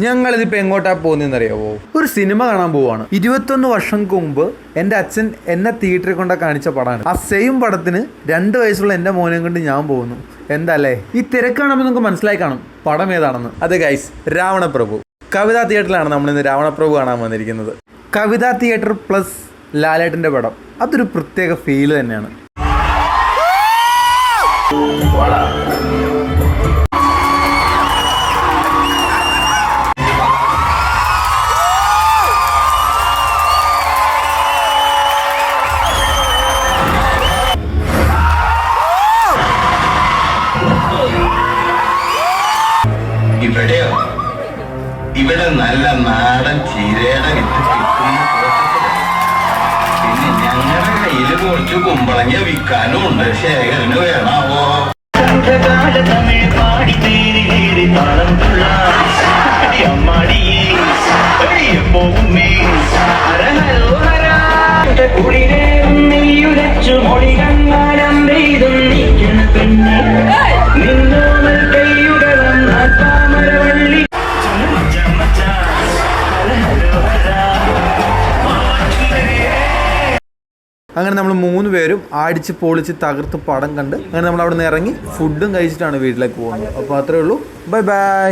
ഞങ്ങളിതിപ്പോൾ എങ്ങോട്ടാ പോകുന്നതെന്നറിയാവോ? ഒരു സിനിമ കാണാൻ പോവാണ്. 21 വർഷങ്ങൾക്ക് മുമ്പ് എൻ്റെ അച്ഛൻ എന്നെ തിയേറ്ററിൽ കൊണ്ടാ കാണിച്ച പടമാണ്. ആ സെയിം പടത്തിന് 2 വയസ്സുള്ള എൻ്റെ മോനെ കൊണ്ട് ഞാൻ പോകുന്നു. എന്താല്ലേ, ഈ തിരക്ക് കാണുമ്പോൾ നിങ്ങൾക്ക് മനസ്സിലായി കാണും പടം ഏതാണെന്ന്. അതെ ഗൈസ്, രാവണപ്രഭു. കവിതാ തിയേറ്ററിലാണ് നമ്മളിന്ന് രാവണപ്രഭു കാണാൻ വന്നിരിക്കുന്നത്. കവിതാ തിയേറ്റർ പ്ലസ് ലാലേട്ടൻ്റെ പടം, അതൊരു പ്രത്യേക ഫീല് തന്നെയാണ്. ഇവിടെ നല്ല നാടൻ ചീരയുടെ വിത്ത് കിട്ടുന്ന, പിന്നെ ഞങ്ങളുടെ കയ്യിൽ കുറച്ച് കുമ്പളങ്ങ വിൽക്കാനും ഉണ്ട്. ശേഖരന് വേണാവോ? അങ്ങനെ നമ്മൾ 3 പേരും അടിച്ച് പൊളിച്ച് തകർത്ത് പടം കണ്ട് അങ്ങനെ നമ്മൾ അവിടെ നിന്ന് ഇറങ്ങി ഫുഡും കഴിച്ചിട്ടാണ് വീട്ടിലേക്ക് പോകുന്നത്. അപ്പോൾ അത്രേ ഉള്ളൂ. Bye bye.